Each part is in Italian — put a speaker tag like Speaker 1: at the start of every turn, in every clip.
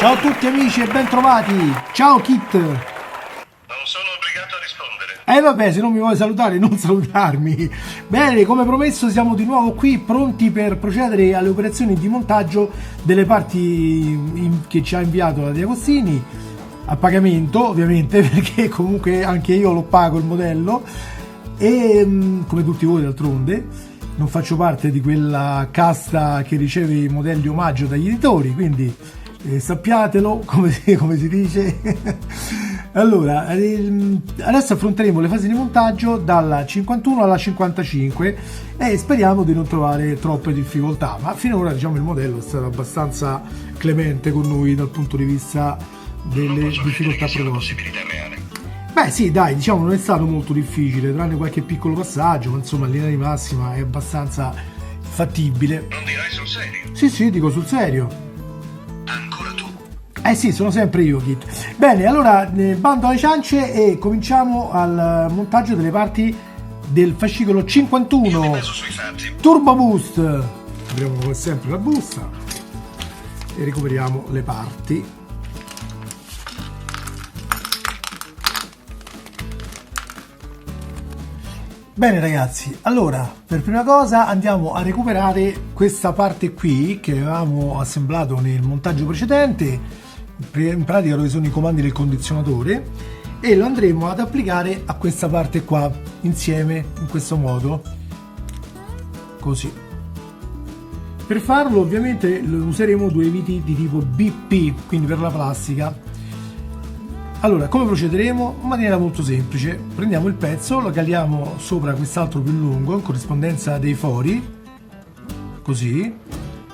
Speaker 1: Ciao a tutti amici e ben trovati. Ciao Kit.
Speaker 2: Non sono obbligato a rispondere.
Speaker 1: Vabbè, se non mi vuoi salutare, non salutarmi. Bene, come promesso siamo di nuovo qui pronti per procedere alle operazioni di montaggio delle parti che ci ha inviato la Di Agostini, a pagamento ovviamente, perché comunque anche io lo pago il modello e come tutti voi d'altronde non faccio parte di quella casta che riceve i modelli omaggio dagli editori, quindi sappiatelo, come si dice. Allora, adesso affronteremo le fasi di montaggio dalla 51 alla 55 e speriamo di non trovare troppe difficoltà, ma finora diciamo il modello è stato abbastanza clemente con noi dal punto di vista delle difficoltà proposte. Beh sì, dai, diciamo non è stato molto difficile, tranne qualche piccolo passaggio, ma insomma in linea di massima è abbastanza fattibile.
Speaker 2: Non dirai sul serio?
Speaker 1: Sì, dico sul serio.
Speaker 2: Ancora tu?
Speaker 1: Sì, sono sempre io, Kit. Bene, allora bando alle ciance e cominciamo al montaggio delle parti del fascicolo 51
Speaker 2: Io mi baso sui fatti.
Speaker 1: Turbo Boost. Apriamo come sempre la busta e recuperiamo le parti. Bene ragazzi, allora per prima cosa andiamo a recuperare questa parte qui che avevamo assemblato nel montaggio precedente, in pratica dove sono i comandi del condizionatore, e lo andremo ad applicare a questa parte qua insieme in questo modo, così. Per farlo ovviamente useremo due viti di tipo BP, quindi per la plastica. Allora, come procederemo? In maniera molto semplice. Prendiamo il pezzo, lo caliamo sopra quest'altro più lungo in corrispondenza dei fori, così,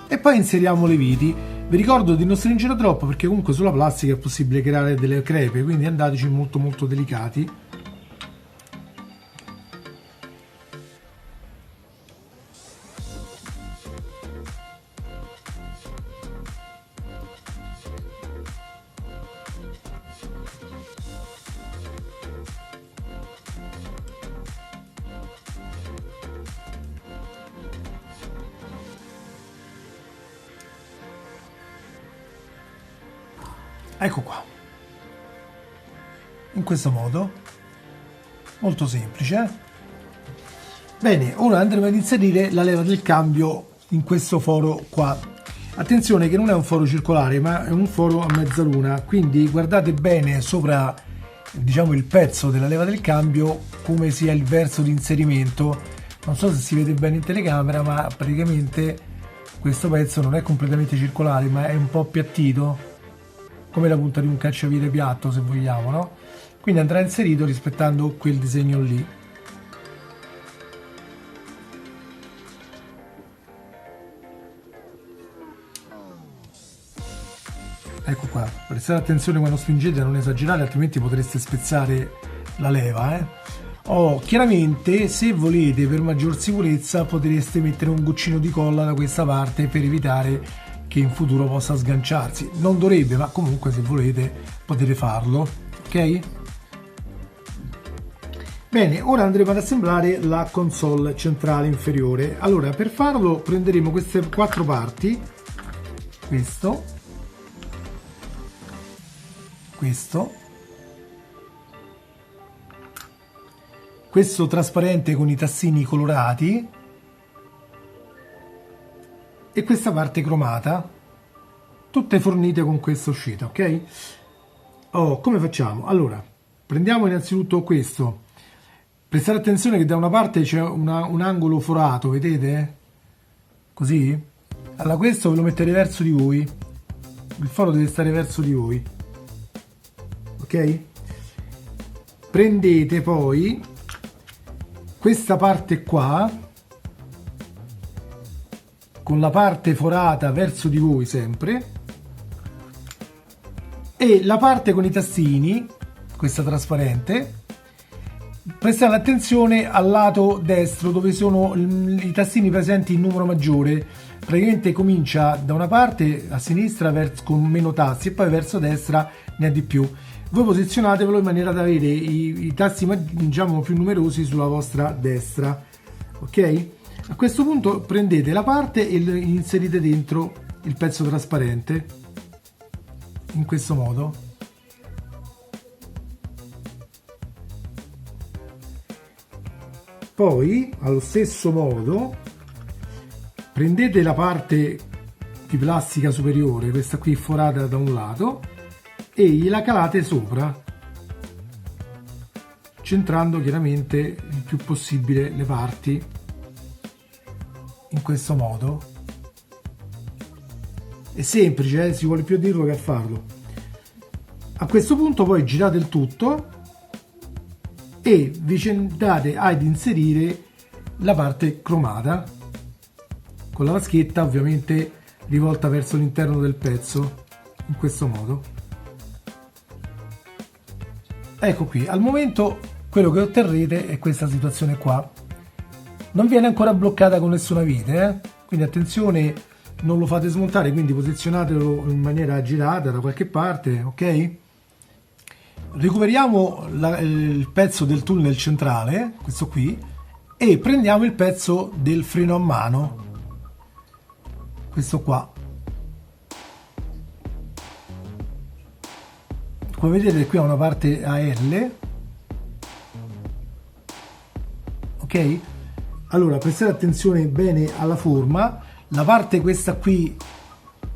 Speaker 1: e poi inseriamo le viti. Vi ricordo di non stringere troppo perché comunque sulla plastica è possibile creare delle crepe, quindi andateci molto delicati. Ecco qua, in questo modo, molto semplice. Bene, ora andremo ad inserire la leva del cambio in questo foro qua. Attenzione che non è un foro circolare ma è un foro a mezzaluna, quindi guardate bene sopra, diciamo, il pezzo della leva del cambio come sia il verso di inserimento. Non so se si vede bene in telecamera, ma praticamente questo pezzo non è completamente circolare ma è un po' appiattito, come la punta di un cacciavite piatto se vogliamo, no? Quindi andrà inserito rispettando quel disegno lì. Ecco qua, prestate attenzione quando stringete, non esagerare, altrimenti potreste spezzare la leva, chiaramente se volete, per maggior sicurezza, potreste mettere un goccino di colla da questa parte per evitare che in futuro possa sganciarsi. Non dovrebbe, ma comunque se volete potete farlo, ok? Bene, ora andremo ad assemblare la console centrale inferiore. Allora, per farlo prenderemo queste quattro parti, questo trasparente con i tassini colorati e questa parte cromata, tutte fornite con questa uscita, ok? Come facciamo? Allora, prendiamo innanzitutto questo. Prestate attenzione che da una parte c'è un angolo forato, vedete? Così? Allora questo ve lo mettete verso di voi. Il foro deve stare verso di voi. Ok? Prendete poi questa parte qua, con la parte forata verso di voi sempre, e la parte con i tastini, questa trasparente, prestate attenzione al lato destro dove sono i tastini presenti in numero maggiore. Praticamente comincia da una parte a sinistra con meno tasti e poi verso destra ne ha di più. Voi posizionatevelo in maniera da avere i tasti, diciamo, più numerosi sulla vostra destra, ok? A questo punto prendete la parte e inserite dentro il pezzo trasparente, in questo modo. Poi allo stesso modo prendete la parte di plastica superiore, questa qui forata da un lato, e gliela calate sopra, centrando chiaramente il più possibile le parti in questo modo. È semplice, si vuole più a dirlo che a farlo. A questo punto poi girate il tutto e vi andate ad inserire la parte cromata con la vaschetta ovviamente rivolta verso l'interno del pezzo, in questo modo. Ecco qui, al momento quello che otterrete è questa situazione qua. Non viene ancora bloccata con nessuna vite, quindi attenzione, non lo fate smontare, quindi posizionatelo in maniera girata da qualche parte, ok? Recuperiamo il pezzo del tunnel centrale, questo qui, e prendiamo il pezzo del freno a mano, questo qua. Come vedete qui ha una parte a L, ok? Allora prestate attenzione bene alla forma, la parte questa qui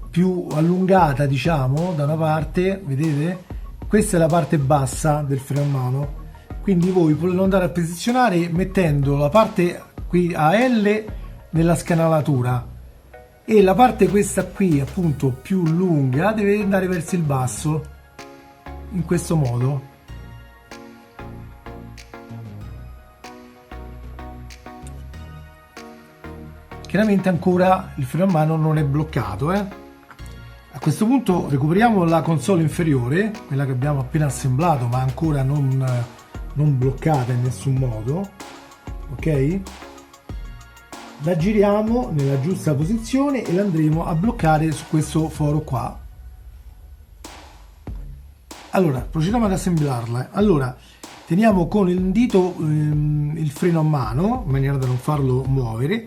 Speaker 1: più allungata, diciamo, da una parte, vedete? Questa è la parte bassa del freno a mano, quindi voi potete andare a posizionare mettendo la parte qui a L nella scanalatura e la parte questa qui appunto più lunga deve andare verso il basso, in questo modo. Chiaramente ancora il freno a mano non è bloccato, A questo punto recuperiamo la console inferiore, quella che abbiamo appena assemblato ma ancora non bloccata in nessun modo, ok? La giriamo nella giusta posizione e la andremo a bloccare su questo foro qua. Allora procediamo ad assemblarla. Allora teniamo con il dito il freno a mano in maniera da non farlo muovere.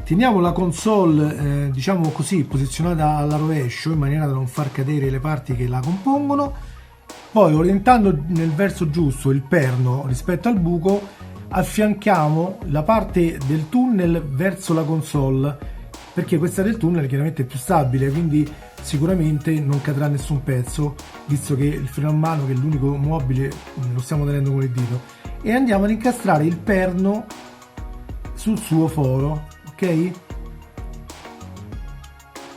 Speaker 1: Teniamo la console diciamo così posizionata alla rovescio in maniera da non far cadere le parti che la compongono, poi orientando nel verso giusto il perno rispetto al buco affianchiamo la parte del tunnel verso la console, perché questa del tunnel chiaramente è più stabile, quindi sicuramente non cadrà nessun pezzo, visto che il freno a mano, che è l'unico mobile, lo stiamo tenendo con il dito, e andiamo ad incastrare il perno sul suo foro, ok?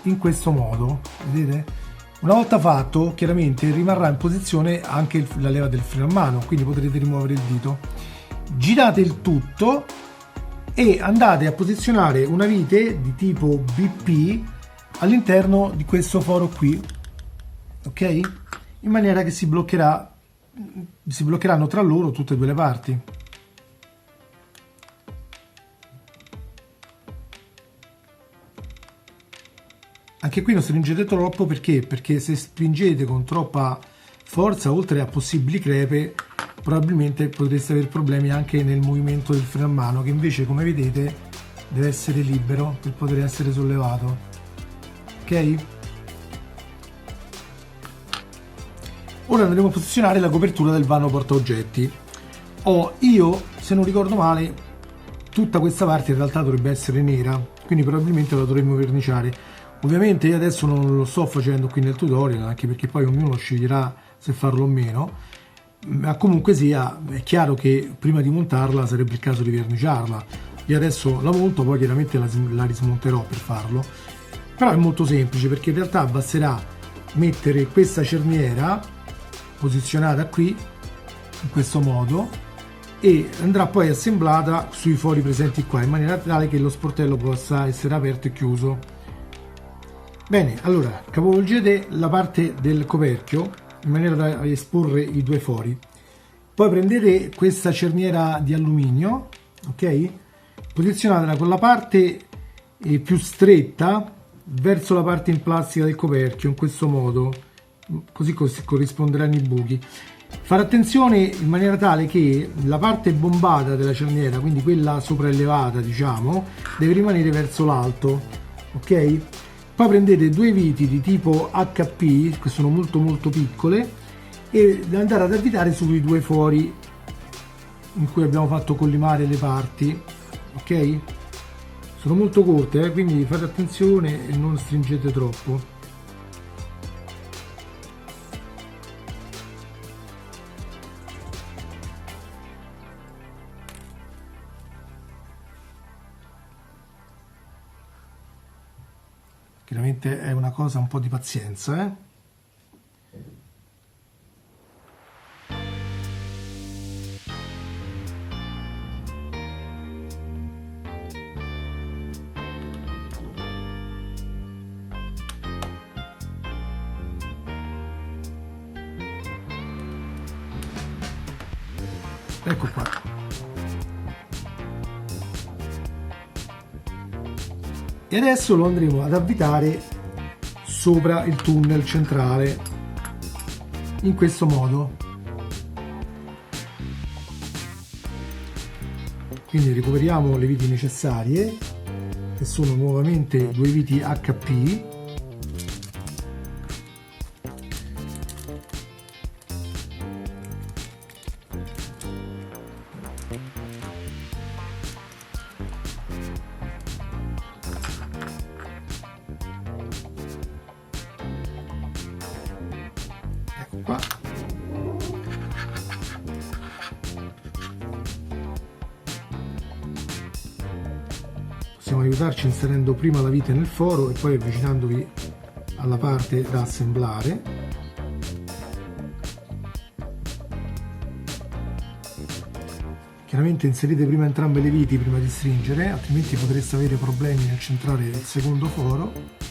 Speaker 1: In questo modo, vedete? Una volta fatto, chiaramente rimarrà in posizione anche la leva del freno a mano, quindi potrete rimuovere il dito. Girate il tutto e andate a posizionare una vite di tipo BP all'interno di questo foro qui, ok? In maniera che si bloccheranno tra loro tutte e due le parti. Anche qui non stringete troppo, perché se spingete con troppa forza, oltre a possibili crepe, probabilmente potreste avere problemi anche nel movimento del freno a mano, che invece, come vedete, deve essere libero per poter essere sollevato, ok? Ora andremo a posizionare la copertura del vano portaoggetti. Io, se non ricordo male, tutta questa parte in realtà dovrebbe essere nera, quindi probabilmente la dovremmo verniciare. Ovviamente io adesso non lo sto facendo qui nel tutorial, anche perché poi ognuno sceglierà se farlo o meno, ma comunque sia, è chiaro che prima di montarla sarebbe il caso di verniciarla. Io adesso la monto, poi chiaramente la rismonterò per farlo, però è molto semplice, perché in realtà basterà mettere questa cerniera posizionata qui in questo modo e andrà poi assemblata sui fori presenti qua, in maniera tale che lo sportello possa essere aperto e chiuso. Bene, allora capovolgete la parte del coperchio in maniera da esporre i due fori, poi prendete questa cerniera di alluminio, ok? Posizionatela con la parte più stretta verso la parte in plastica del coperchio, in questo modo, così corrisponderanno i buchi. Fare attenzione in maniera tale che la parte bombata della cerniera, quindi quella sopraelevata, diciamo, deve rimanere verso l'alto, ok? Poi prendete due viti di tipo HP, che sono molto molto piccole, e andare ad avvitare sui due fori in cui abbiamo fatto collimare le parti, ok? Sono molto corte, quindi fate attenzione e non stringete troppo. Chiaramente è una cosa un po' di pazienza, eh? Ecco qua. E adesso lo andremo ad avvitare sopra il tunnel centrale in questo modo. Quindi recuperiamo le viti necessarie, che sono nuovamente due viti HP. Ecco qua. Possiamo aiutarci inserendo prima la vite nel foro e poi avvicinandovi alla parte da assemblare. Chiaramente inserite prima entrambe le viti prima di stringere, altrimenti potreste avere problemi nel centrare il secondo foro.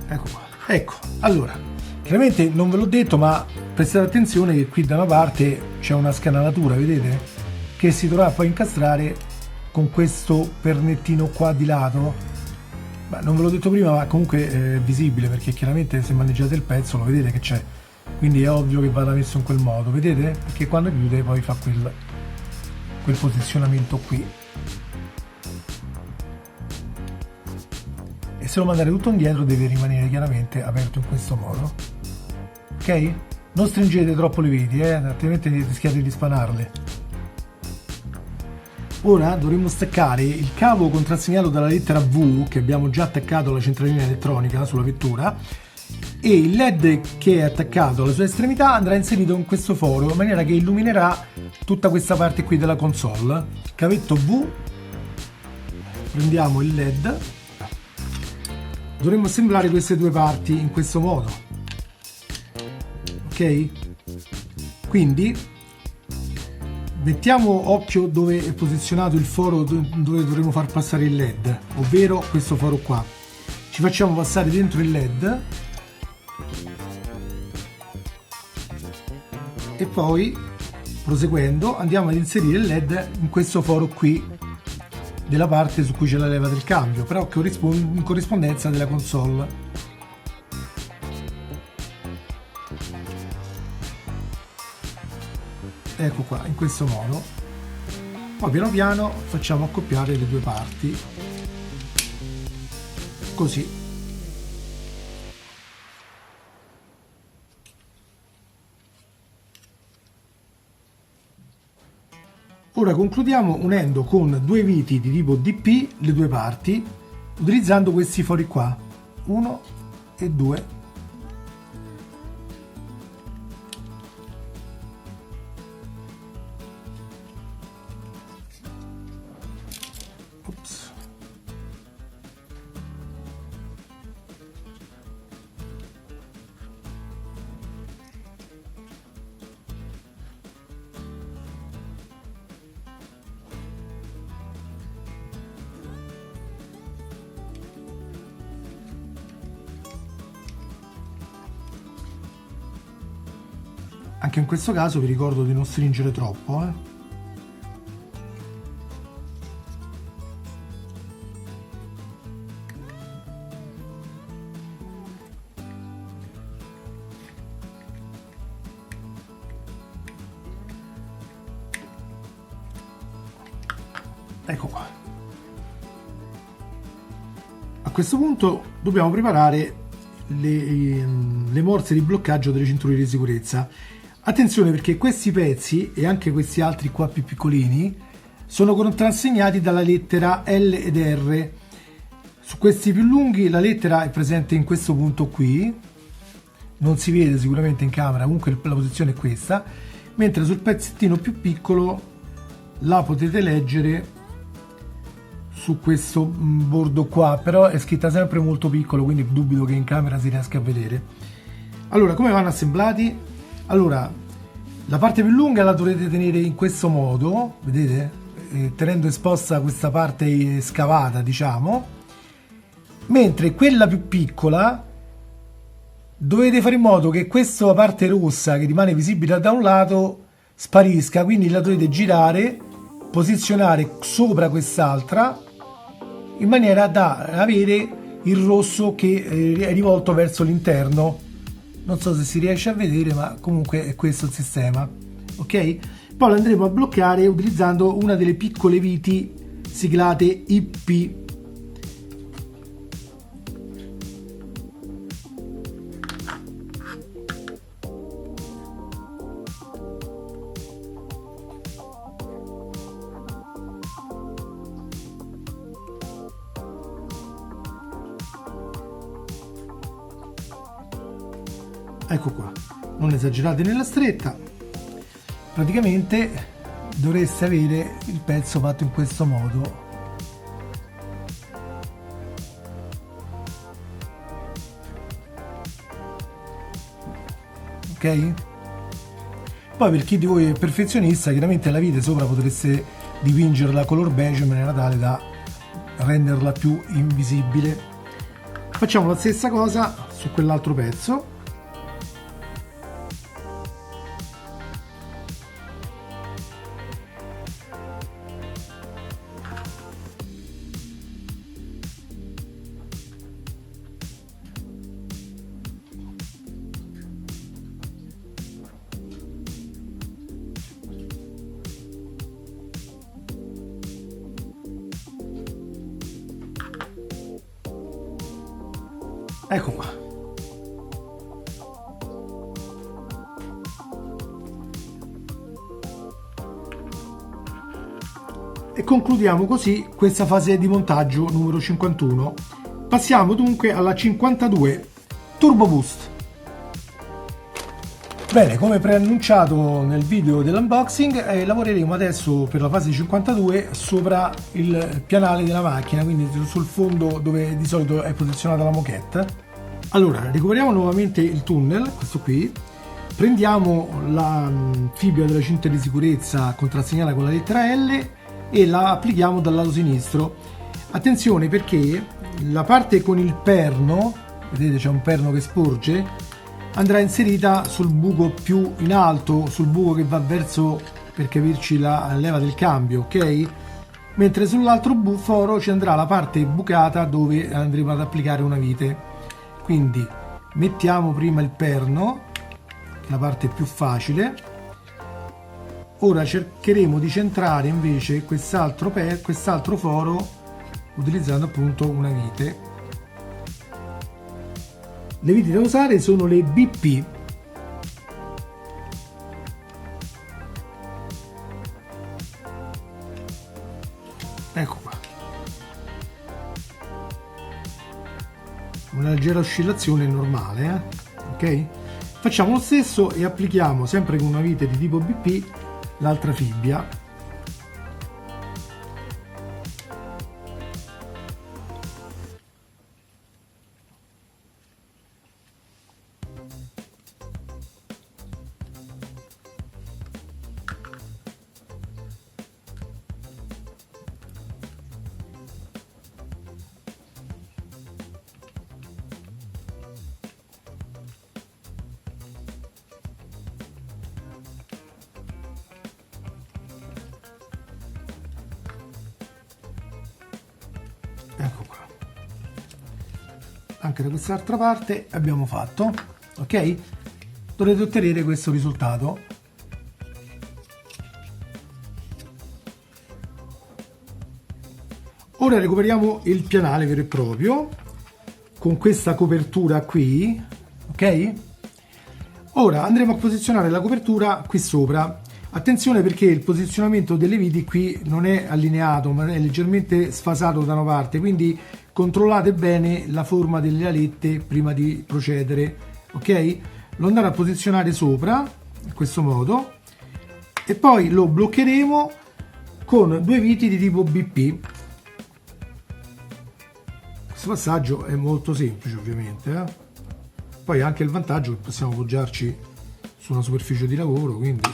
Speaker 1: Ecco qua. Ecco, allora, chiaramente non ve l'ho detto, ma prestate attenzione che qui da una parte c'è una scanalatura, vedete? Che si dovrà poi incastrare con questo pernettino qua di lato. Ma non ve l'ho detto prima, ma comunque è visibile, perché chiaramente se maneggiate il pezzo lo vedete che c'è. Quindi è ovvio che vada messo in quel modo, vedete? Perché quando chiude poi fa quel posizionamento qui. E se lo mandate tutto indietro deve rimanere chiaramente aperto in questo modo, ok? Non stringete troppo le viti, altrimenti rischiate di spanarle. Ora dovremo staccare il cavo contrassegnalo dalla lettera V che abbiamo già attaccato alla centralina elettronica sulla vettura, e il LED che è attaccato alla sua estremità andrà inserito in questo foro in maniera che illuminerà tutta questa parte qui della console. Cavetto V, prendiamo il LED. Dovremmo assemblare queste due parti in questo modo, ok? Quindi mettiamo occhio dove è posizionato il foro dove dovremo far passare il LED, ovvero questo foro qua. Ci facciamo passare dentro il LED e poi, proseguendo, andiamo ad inserire il LED in questo foro qui della parte su cui c'è la leva del cambio, però in corrispondenza della console. Ecco qua, in questo modo. Poi piano piano facciamo accoppiare le due parti, così. Ora concludiamo unendo con due viti di tipo DP le due parti, utilizzando questi fori qua, 1 e 2. Ops. Anche in questo caso vi ricordo di non stringere troppo, Ecco qua. A questo punto dobbiamo preparare le morse di bloccaggio delle cinture di sicurezza. Attenzione, perché questi pezzi e anche questi altri qua più piccolini sono contrassegnati dalla lettera L ed R. Su questi più lunghi la lettera è presente in questo punto qui, non si vede sicuramente in camera, comunque la posizione è questa, mentre sul pezzettino più piccolo la potete leggere su questo bordo qua, però è scritta sempre molto piccolo, quindi dubito che in camera si riesca a vedere. Allora, come vanno assemblati? Allora, la parte più lunga la dovrete tenere in questo modo, vedete? Tenendo esposta questa parte scavata, diciamo, mentre quella più piccola dovete fare in modo che questa parte rossa che rimane visibile da un lato sparisca, quindi la dovete girare, posizionare sopra quest'altra in maniera da avere il rosso che è rivolto verso l'interno. Non so se si riesce a vedere, ma comunque è questo il sistema, ok? Poi lo andremo a bloccare utilizzando una delle piccole viti siglate IP. Ecco qua, non esagerate nella stretta, praticamente dovreste avere il pezzo fatto in questo modo. Ok? Poi per chi di voi è perfezionista, chiaramente la vite sopra potreste dipingerla color beige in maniera tale da renderla più invisibile. Facciamo la stessa cosa su quell'altro pezzo. Ecco qua. E concludiamo così questa fase di montaggio numero 51. Passiamo dunque alla 52 Turbo Boost. Bene, come preannunciato nel video dell'unboxing, lavoreremo adesso per la fase 52 sopra il pianale della macchina, quindi sul fondo dove di solito è posizionata la moquette. Allora, recuperiamo nuovamente il tunnel, questo qui, prendiamo la fibra della cinta di sicurezza contrassegnata con la lettera L e la applichiamo dal lato sinistro. Attenzione, perché la parte con il perno, vedete c'è un perno che sporge, andrà inserita sul buco più in alto, sul buco che va verso, per capirci, la leva del cambio, ok? Mentre sull'altro foro ci andrà la parte bucata dove andremo ad applicare una vite. Quindi mettiamo prima il perno, la parte più facile. Ora cercheremo di centrare invece quest'altro foro utilizzando appunto una vite. Le viti da usare sono le BP. Ecco qua. Una leggera oscillazione normale, ok? Facciamo lo stesso e applichiamo sempre con una vite di tipo BP l'altra fibbia. Ecco qua, anche da quest'altra parte abbiamo fatto, ok? Dovrete ottenere questo risultato. Ora recuperiamo il pianale vero e proprio con questa copertura qui, ok? Ora andremo a posizionare la copertura qui sopra. Attenzione perché il posizionamento delle viti qui non è allineato, ma è leggermente sfasato da una parte, quindi controllate bene la forma delle alette prima di procedere, ok? Lo andrò a posizionare sopra in questo modo e poi lo bloccheremo con due viti di tipo BP. Questo passaggio è molto semplice, ovviamente, Poi ha anche il vantaggio che possiamo appoggiarci su una superficie di lavoro, quindi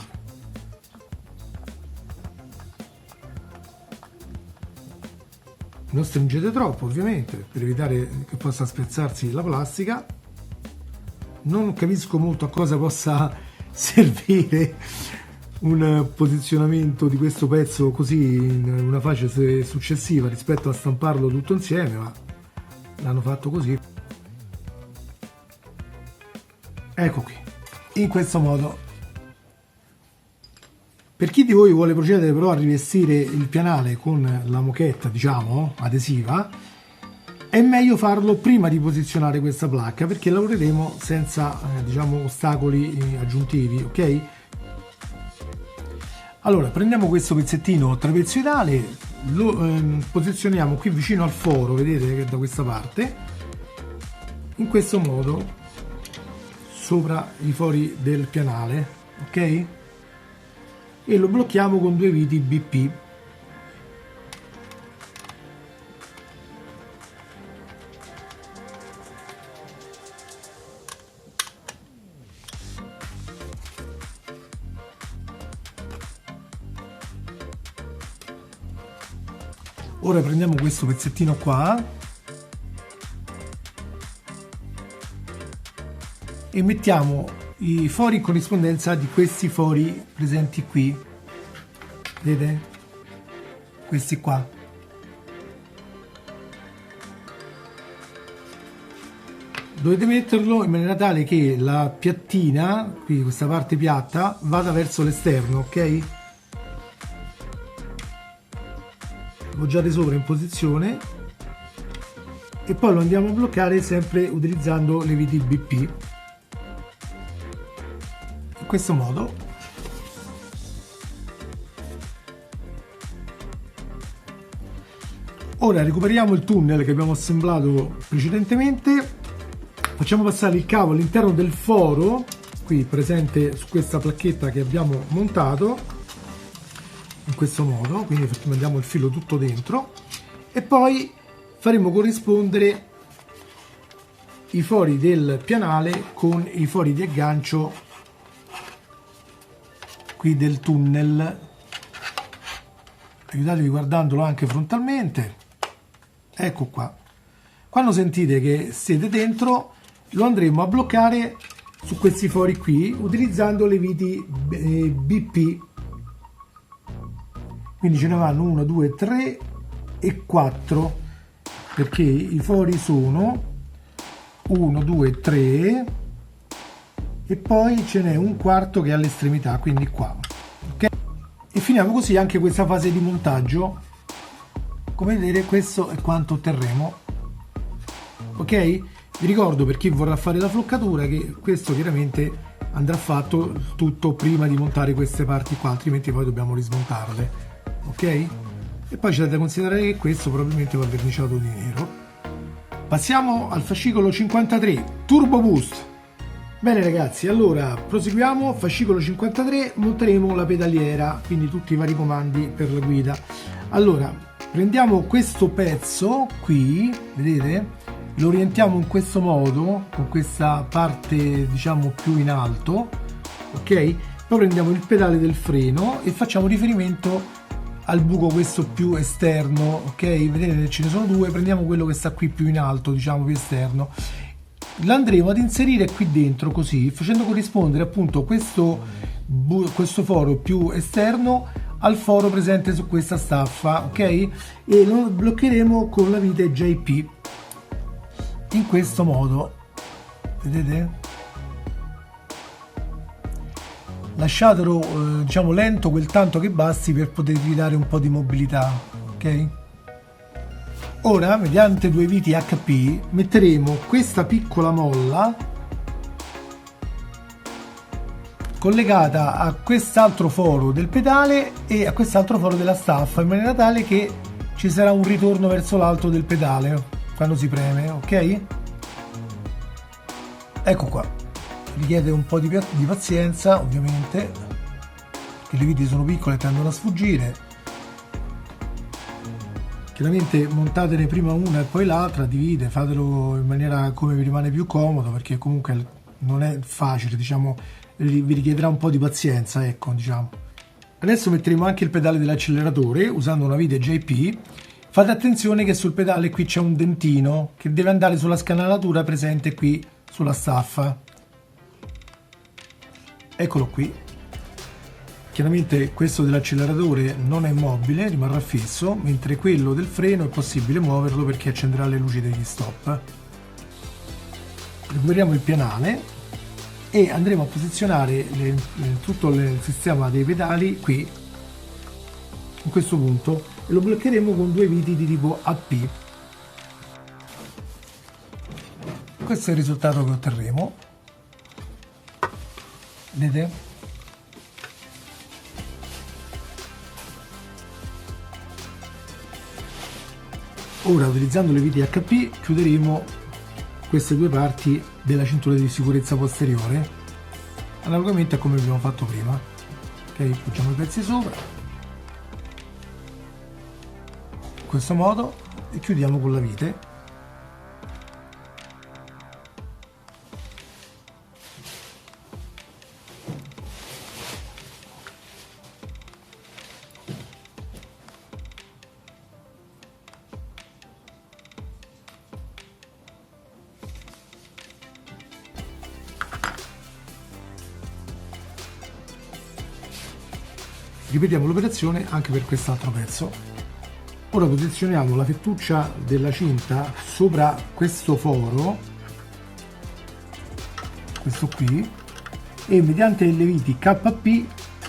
Speaker 1: non stringete troppo, ovviamente, per evitare che possa spezzarsi la plastica. Non capisco molto a cosa possa servire un posizionamento di questo pezzo così in una fase successiva rispetto a stamparlo tutto insieme, ma l'hanno fatto così. Ecco qui, in questo modo. Per chi di voi vuole procedere però a rivestire il pianale con la moquette, diciamo, adesiva, è meglio farlo prima di posizionare questa placca, perché lavoreremo senza, diciamo, ostacoli aggiuntivi, ok? Allora, prendiamo questo pezzettino trapezoidale, lo posizioniamo qui vicino al foro, vedete che è da questa parte, in questo modo, sopra i fori del pianale, ok? E lo blocchiamo con due viti BP. Ora prendiamo questo pezzettino qua e mettiamo i fori in corrispondenza di questi fori presenti qui, vedete? Questi qua. Dovete metterlo in maniera tale che la piattina, qui questa parte piatta, vada verso l'esterno, ok? Appoggiate sopra in posizione e poi lo andiamo a bloccare sempre utilizzando le viti BP. In questo modo. Ora recuperiamo il tunnel che abbiamo assemblato precedentemente, facciamo passare il cavo all'interno del foro qui presente su questa placchetta che abbiamo montato in questo modo, quindi mandiamo il filo tutto dentro e poi faremo corrispondere i fori del pianale con i fori di aggancio qui del tunnel. Aiutatevi guardandolo anche frontalmente. Ecco qua. Quando sentite che siete dentro lo andremo a bloccare su questi fori qui utilizzando le viti BP. Quindi ce ne vanno 1, 2, 3 e 4 perché i fori sono 1, 2, 3 e poi ce n'è un quarto che è all'estremità, quindi qua, ok? E finiamo così anche questa fase di montaggio. Come vedete questo è quanto otterremo, ok? Vi ricordo, per chi vorrà fare la floccatura, che questo chiaramente andrà fatto tutto prima di montare queste parti qua, altrimenti poi dobbiamo rismontarle, ok? E poi c'è da considerare che questo probabilmente va verniciato di nero. Passiamo al fascicolo 53 Turbo Boost. Bene ragazzi, allora proseguiamo. Fascicolo 53, monteremo la pedaliera, quindi tutti i vari comandi per la guida. Allora prendiamo questo pezzo qui, vedete, lo orientiamo in questo modo con questa parte diciamo più in alto, ok? Poi prendiamo il pedale del freno e facciamo riferimento al buco questo più esterno, ok? Vedete ce ne sono due, prendiamo quello che sta qui più in alto, diciamo più esterno, l'andremo ad inserire qui dentro così, facendo corrispondere appunto questo foro più esterno al foro presente su questa staffa, ok? E lo bloccheremo con la vite JP in questo modo, vedete? Lasciatelo diciamo lento, quel tanto che basti per potervi dare un po' di mobilità, ok? Ora, mediante due viti HP, metteremo questa piccola molla collegata a quest'altro foro del pedale e a quest'altro foro della staffa, in maniera tale che ci sarà un ritorno verso l'alto del pedale quando si preme, ok? Ecco qua. Richiede un po' di pazienza, ovviamente, che le viti sono piccole e tendono a sfuggire. Chiaramente montatene prima una e poi l'altra, divide, fatelo in maniera come vi rimane più comodo, perché comunque non è facile, diciamo, vi richiederà un po' di pazienza, ecco, diciamo. Adesso metteremo anche il pedale dell'acceleratore usando una vite JP. Fate attenzione che sul pedale qui c'è un dentino che deve andare sulla scanalatura presente qui sulla staffa. Eccolo qui. Chiaramente questo dell'acceleratore non è mobile, rimarrà fisso, mentre quello del freno è possibile muoverlo perché accenderà le luci degli stop. Recuperiamo il pianale e andremo a posizionare tutto il sistema dei pedali qui, in questo punto, e lo bloccheremo con due viti di tipo AP. Questo è il risultato che otterremo. Vedete? Ora, utilizzando le viti HP, chiuderemo queste due parti della cintura di sicurezza posteriore, analogamente a come abbiamo fatto prima. Ok, poggiamo i pezzi sopra, in questo modo, e chiudiamo con la vite. Ripetiamo l'operazione anche per quest'altro pezzo. Ora posizioniamo la fettuccia della cinta sopra questo foro, questo qui, e mediante le viti KP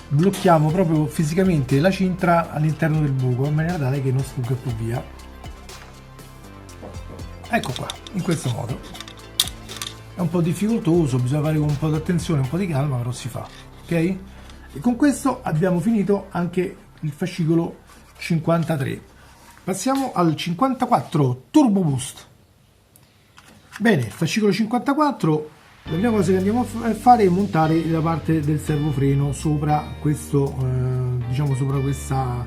Speaker 1: blocchiamo proprio fisicamente la cinta all'interno del buco in maniera tale che non sfugga più via. Ecco qua, in questo modo. È un po' difficoltoso, bisogna fare con un po' di attenzione, un po' di calma, però si fa, ok? E con questo abbiamo finito anche il fascicolo 53. Passiamo al 54 Turbo Boost. Bene, il fascicolo 54, la prima cosa che andiamo a fare è montare la parte del servofreno sopra questo, diciamo sopra questa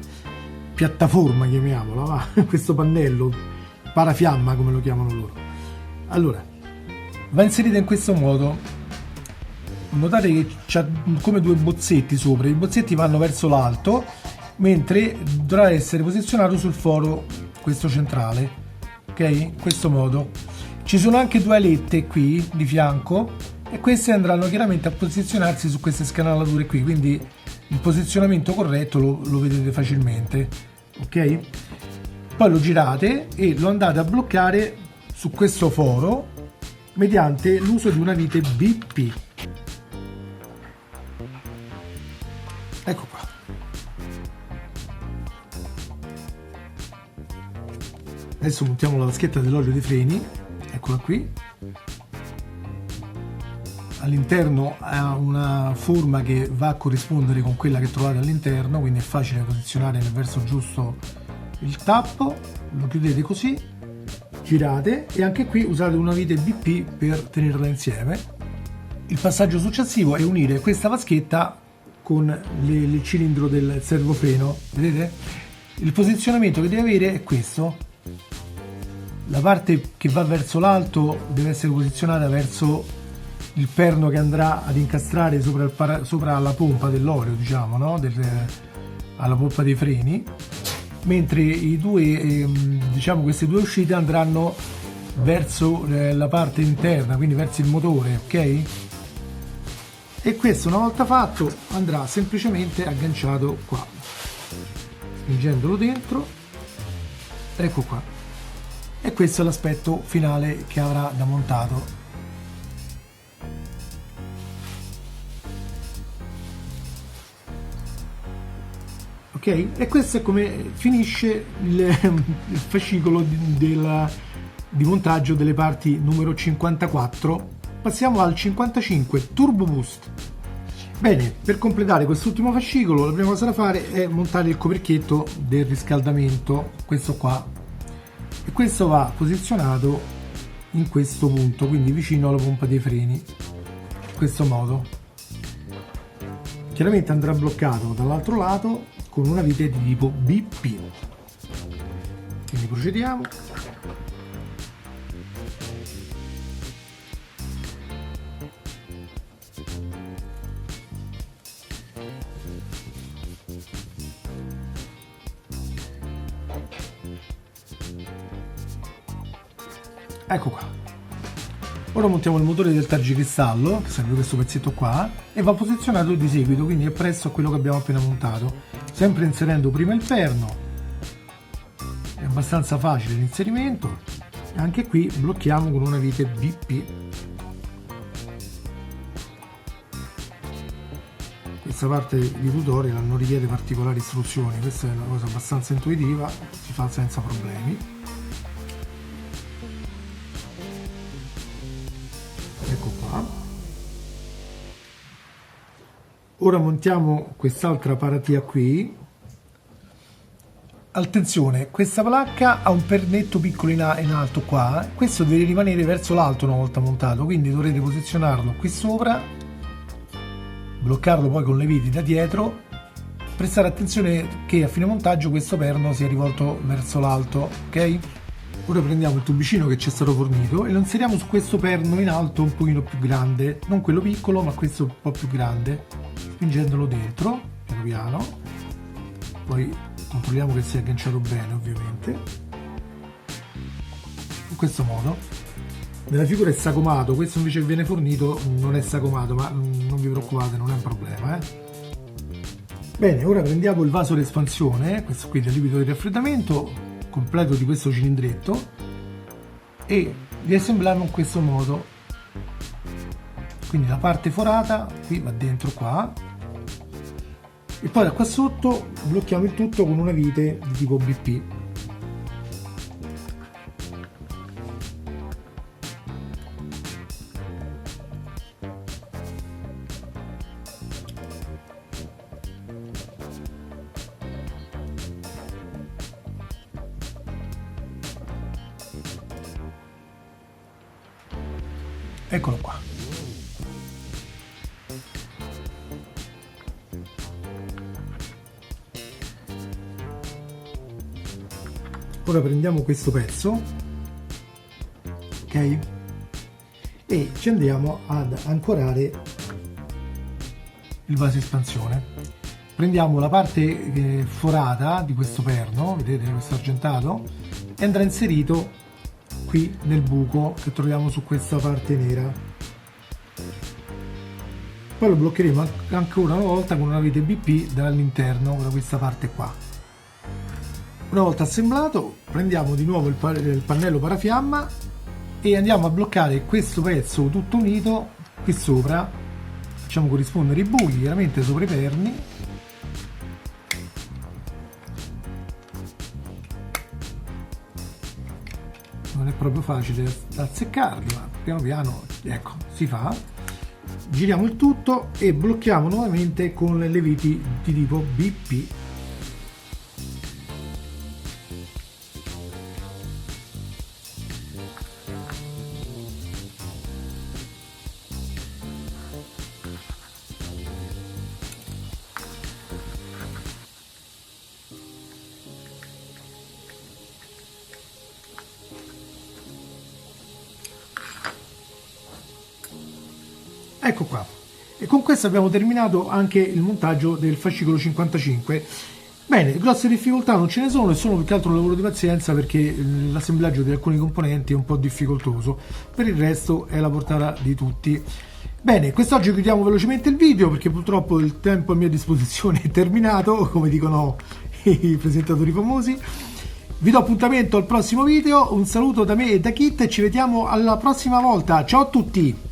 Speaker 1: piattaforma, chiamiamola, va? Questo pannello, parafiamma come lo chiamano loro. Allora, va inserita in questo modo. Notate che c'è come due bozzetti sopra, i bozzetti vanno verso l'alto, mentre dovrà essere posizionato sul foro, questo centrale, ok? In questo modo. Ci sono anche due alette qui di fianco e queste andranno chiaramente a posizionarsi su queste scanalature qui, quindi il posizionamento corretto lo vedete facilmente, ok? Poi lo girate e lo andate a bloccare su questo foro mediante l'uso di una vite BP. Ecco qua. Adesso montiamo la vaschetta dell'olio dei freni, eccola qui. All'interno ha una forma che va a corrispondere con quella che trovate all'interno, quindi è facile posizionare nel verso giusto il tappo. Lo chiudete così, girate e anche qui usate una vite BP per tenerla insieme. Il passaggio successivo è unire questa vaschetta con il cilindro del servofreno, vedete? Il posizionamento che deve avere è questo. La parte che va verso l'alto deve essere posizionata verso il perno che andrà ad incastrare sopra la pompa dell'olio, diciamo, no? Alla pompa dei freni, mentre i due, diciamo, queste due uscite andranno verso la parte interna, quindi verso il motore, ok? E questo, una volta fatto, andrà semplicemente agganciato qua, spingendolo dentro. Ecco qua. E questo è l'aspetto finale che avrà da montato. Ok, ok? E questo è come finisce il fascicolo di montaggio delle parti numero 54. Passiamo al 55 Turbo Boost. Bene, per completare quest'ultimo fascicolo la prima cosa da fare è montare il coperchietto del riscaldamento, questo qua, e questo va posizionato in questo punto, quindi vicino alla pompa dei freni, in questo modo. Chiaramente andrà bloccato dall'altro lato con una vite di tipo BP. Quindi procediamo. Ecco qua. Ora montiamo il motore del tergicristallo, che serve questo pezzetto qua, e va posizionato di seguito, quindi è presso a quello che abbiamo appena montato, sempre inserendo prima il perno. È abbastanza facile l'inserimento, e anche qui blocchiamo con una vite BP. Questa parte di tutorial non richiede particolari istruzioni, questa è una cosa abbastanza intuitiva, si fa senza problemi. Ecco qua. Ora montiamo quest'altra paratia qui. Attenzione, questa placca ha un pernetto piccolo in alto qua, questo deve rimanere verso l'alto una volta montato, quindi dovrete posizionarlo qui sopra, bloccarlo poi con le viti da dietro, prestare attenzione che a fine montaggio questo perno sia rivolto verso l'alto, ok? Ora prendiamo il tubicino che ci è stato fornito e lo inseriamo su questo perno in alto un pochino più grande, non quello piccolo ma questo un po' più grande, spingendolo dentro piano piano, poi controlliamo che sia agganciato bene ovviamente, in questo modo. Nella figura è sagomato, questo invece che viene fornito non è sagomato, ma non vi preoccupate, non è un problema. Bene, ora prendiamo il vaso d'espansione, questo qui del liquido di raffreddamento, completo di questo cilindretto, e li assembliamo in questo modo. Quindi la parte forata qui va dentro qua e poi da qua sotto blocchiamo il tutto con una vite di tipo BP. Eccolo qua. Ora prendiamo questo pezzo, ok? E ci andiamo ad ancorare il vaso espansione. Prendiamo la parte forata di questo perno, vedete questo argentato, e andrà inserito qui nel buco che troviamo su questa parte nera. Poi lo bloccheremo ancora una volta con una vite BP dall'interno, da questa parte qua. Una volta assemblato prendiamo di nuovo il pannello parafiamma e andiamo a bloccare questo pezzo tutto unito qui sopra, facciamo corrispondere i buchi chiaramente sopra i perni. Non è proprio facile azzeccarli, ma piano piano, ecco, si fa. Giriamo il tutto e blocchiamo nuovamente con le viti di tipo BP. Ecco qua, e con questo abbiamo terminato anche il montaggio del fascicolo 55. Bene, grosse difficoltà non ce ne sono, è solo più che altro un lavoro di pazienza perché l'assemblaggio di alcuni componenti è un po' difficoltoso, per il resto è alla portata di tutti. Bene, quest'oggi chiudiamo velocemente il video perché purtroppo il tempo a mia disposizione è terminato, come dicono i presentatori famosi. Vi do appuntamento al prossimo video, un saluto da me e da Kit e ci vediamo alla prossima volta, ciao a tutti!